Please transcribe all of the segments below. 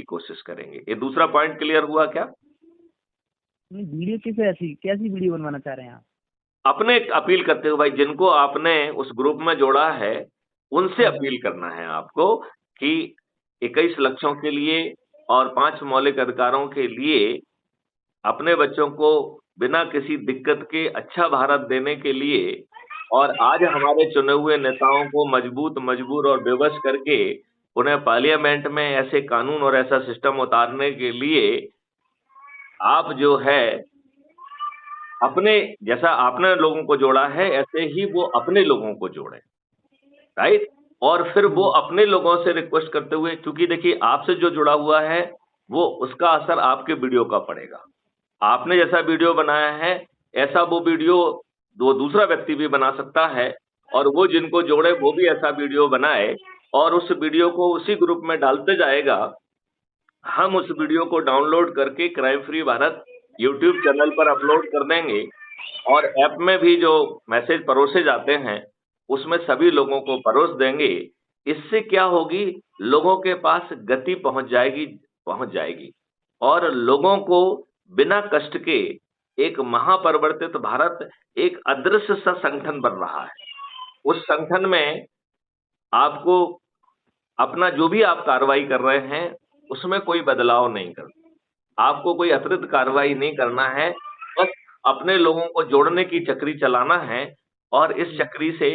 कोशिश करेंगे। ये दूसरा पॉइंट क्लियर हुआ क्या? वीडियो कैसी वीडियो बनवाना चाह रहे हैं आप? अपने अपील करते हो भाई, जिनको आपने उस ग्रुप में जोड़ा है उनसे अपील करना है आपको कि 21 लक्ष्यों के लिए और 5 मौलिक अधिकारों के लिए अपने बच्चों को बिना किसी दिक्कत के अच्छा भारत देने के लिए और आज हमारे चुने हुए नेताओं को मजबूत, मजबूर और बेबस करके उन्हें पार्लियामेंट में ऐसे कानून और ऐसा सिस्टम उतारने के लिए आप जो है अपने, जैसा आपने लोगों को जोड़ा है ऐसे ही वो अपने लोगों को जोड़े, राइट? और फिर वो अपने लोगों से रिक्वेस्ट करते हुए, क्योंकि देखिए आपसे जो जुड़ा हुआ है वो उसका असर आपके वीडियो का पड़ेगा। आपने जैसा वीडियो बनाया है ऐसा वो वीडियो वो दूसरा व्यक्ति भी बना सकता है, और वो जिनको जोड़े वो भी ऐसा वीडियो बनाए और उस वीडियो को उसी ग्रुप में डालते जाएगा। हम उस वीडियो को डाउनलोड करके crime free Bharat YouTube channel पर अपलोड कर देंगे, और ऐप में भी जो मैसेज परोसे जाते हैं उसमें सभी लोगों को परोस देंगे। इससे क्या होगी, लोगों के पास गति पहुंच जाएगी और लोगों को बिना कष्ट के एक महापरिवर्तित भारत, एक अदृश्य सा संगठन बन रहा है। उस संगठन में आपको अपना जो भी आप कार्रवाई कर रहे हैं उसमें कोई बदलाव नहीं करना, आपको कोई अतिरिक्त कार्रवाई नहीं करना है, बस अपने लोगों को जोड़ने की चक्री चलाना है। और इस चक्री से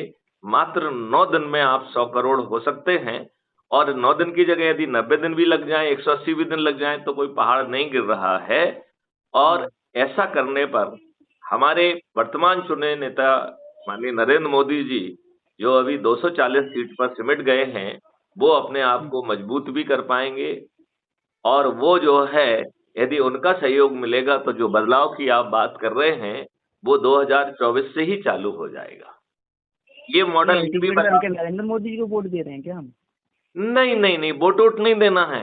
मात्र 9 दिन में आप 100 करोड़ हो सकते हैं, और 9 दिन की जगह यदि 90 दिन भी लग जाएं, 180 भी दिन लग जाएं तो कोई पहाड़ नहीं गिर रहा है। और ऐसा करने पर हमारे वर्तमान चुने नेता माननीय नरेंद्र मोदी जी, जो अभी 240 सीट पर सिमट गए हैं, वो अपने आप को मजबूत भी कर पाएंगे, और वो जो है यदि उनका सहयोग मिलेगा तो जो बदलाव की आप बात कर रहे हैं वो 2024 से ही चालू हो जाएगा। ये मॉडल भी नरेंद्र मोदी जी को वोट दे रहे हैं क्या हम? नहीं नहीं नहीं, वोट नहीं देना है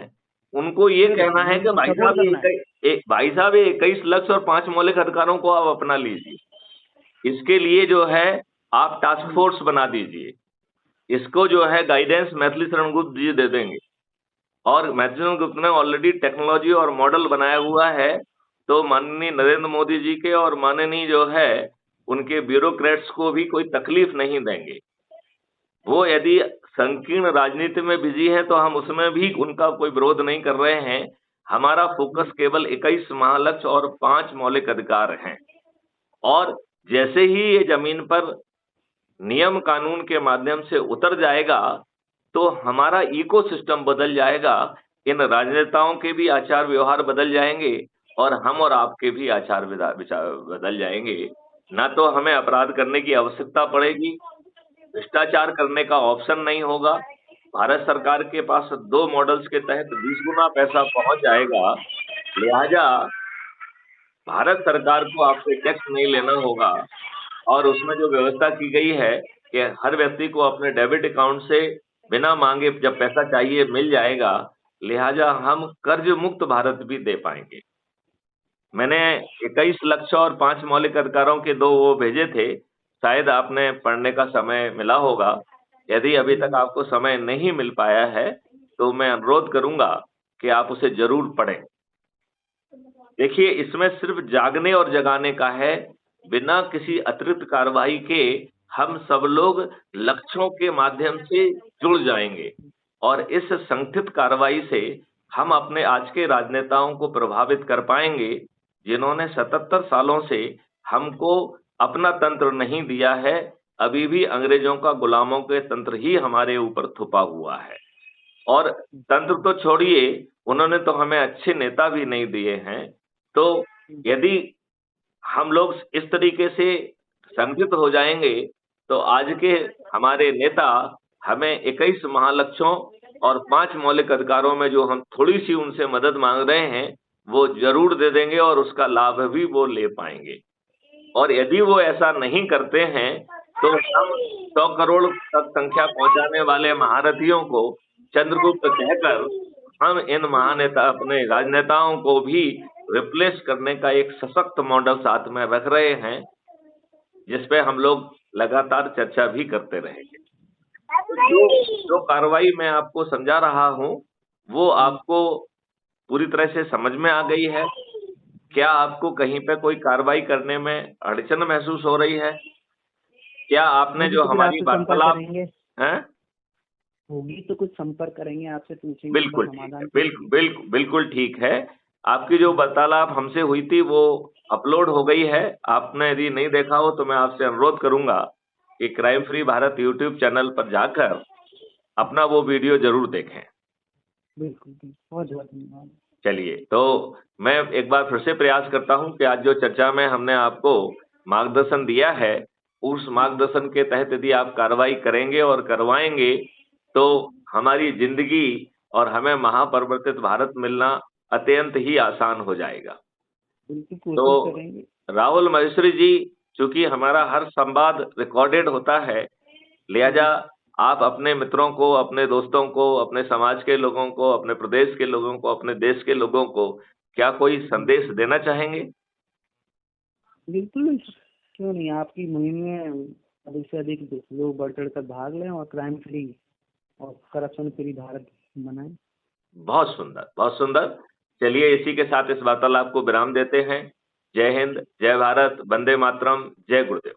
उनको। ये कहना है कि भाई साहब ये 21 लक्ष्य और 5 मौलिक अधिकारों को आप अपना लीजिए। इसके लिए जो है आप टास्क फोर्स बना दीजिए, इसको जो है गाइडेंस मैथिली शरण गुप्ता जी दे देंगे, और मैथिली शरण गुप्ता ने ऑलरेडी टेक्नोलॉजी और मॉडल बनाया हुआ है। तो माननीय नरेंद्र मोदी जी के और माननीय जो है उनके ब्यूरोक्रेट्स को भी कोई तकलीफ नहीं देंगे। वो यदि संकीर्ण राजनीति में बिजी है तो हम उसमें भी उनका कोई विरोध नहीं कर रहे हैं। हमारा फोकस केवल 21 महालक्ष्य और 5 मौलिक अधिकार हैं, और जैसे ही ये जमीन पर नियम कानून के माध्यम से उतर जाएगा तो हमारा इकोसिस्टम बदल जाएगा, इन राजनेताओं के भी आचार व्यवहार बदल जाएंगे और हम और आपके भी आचार विचार बदल जाएंगे। ना तो हमें अपराध करने की आवश्यकता पड़ेगी, भ्रष्टाचार करने का ऑप्शन नहीं होगा। भारत सरकार के पास 2 मॉडल्स के तहत 20 गुना पैसा पहुंच जाएगा। लिहाजा भारत सरकार को आपसे टैक्स नहीं लेना होगा, और उसमें जो व्यवस्था की गई है कि हर व्यक्ति को अपने डेबिट अकाउंट से बिना मांगे जब पैसा चाहिए मिल जाएगा। लिहाजा हम कर्ज मुक्त भारत भी दे पाएंगे। मैंने 21 लक्ष्य और 5 मौलिक अधिकारों के 2 वो भेजे थे, शायद आपने पढ़ने का समय मिला होगा। यदि अभी तक आपको समय नहीं मिल पाया है तो मैं अनुरोध करूंगा कि आप उसे जरूर पढ़ें। देखिए, इसमें सिर्फ जागने और जगाने का है, बिना किसी अतिरिक्त कार्रवाई के हम सब लोग लक्ष्यों के माध्यम से जुड़ जाएंगे, और इस संगठित कार्रवाई से हम अपने आज के राजनेताओं को प्रभावित कर पाएंगे, जिन्होंने 77 सालों से हमको अपना तंत्र नहीं दिया है। अभी भी अंग्रेजों का गुलामों के तंत्र ही हमारे ऊपर थुपा हुआ है, और तंत्र तो छोड़िए, उन्होंने तो हमें अच्छे नेता भी नहीं दिए हैं। तो यदि हम लोग इस तरीके से संगठित हो जाएंगे तो आज के हमारे नेता हमें 21 महालक्ष्यों और 5 मौलिक अधिकारों में जो हम थोड़ी सी उनसे मदद मांग रहे हैं वो जरूर दे देंगे, और उसका लाभ भी वो ले पाएंगे। और यदि वो ऐसा नहीं करते हैं तो हम 100 करोड़ तक संख्या पहुंचाने वाले महारथियों को चंद्रगुप्त कहकर हम इन महानेता अपने राजनेताओं को भी रिप्लेस करने का एक सशक्त मॉडल साथ में रख रहे हैं, जिसपे हम लोग लगातार चर्चा भी करते रहेंगे। जो कार्रवाई मैं आपको समझा रहा हूं वो आपको पूरी तरह से समझ में आ गई है? क्या आपको कहीं पे कोई कार्रवाई करने में अड़चन महसूस हो रही है? क्या आपने होगी जो तो फिर हमारी आपसे संपर्क वार्तालाप करेंगे। हैं? होगी तो कुछ संपर्क करेंगे, आपसे पूछेंगे, उसका बिल्कुल ठीक है, समाधान बिल्कुल पूछेंगे। बिल्कुल बिल्कुल ठीक है। आपकी जो वार्तालाप हमसे हुई थी वो अपलोड हो गई है। आपने यदि नहीं देखा हो तो मैं आपसे अनुरोध करूंगा कि crime free Bharat YouTube channel पर जाकर अपना वो वीडियो जरूर देखें। बिल्कुल बिल्कुल, बहुत बहुत धन्यवाद। चलिए, तो मैं एक बार फिर से प्रयास करता हूं कि आज जो चर्चा में हमने आपको मार्गदर्शन दिया है, उस मार्गदर्शन के तहत यदि आप कार्रवाई करेंगे और करवाएंगे तो हमारी जिंदगी और हमें महापरिवर्तित भारत मिलना अत्यंत ही आसान हो जाएगा। बिल्कुल तो कोशिश करेंगे। राहुल महेश्वरी जी, चूंकि हमारा हर संवाद रिकॉर्डेड होता है, लिहाजा आप अपने मित्रों को, अपने दोस्तों को, अपने समाज के लोगों को, अपने प्रदेश के लोगों को, अपने देश के लोगों को क्या कोई संदेश देना चाहेंगे? बिल्कुल, क्यों नहीं, आपकी मुहिम में अधिक से अधिक लोग बढ़ चढ़ कर भाग लें और क्राइम फ्री और करप्शन फ्री भारत बनाएं। बहुत सुंदर, बहुत सुंदर। चलिए, इसी के साथ इस वार्तालाप को विराम देते हैं। जय हिंद, जय भारत, वंदे मातरम, जय गुरुदेव।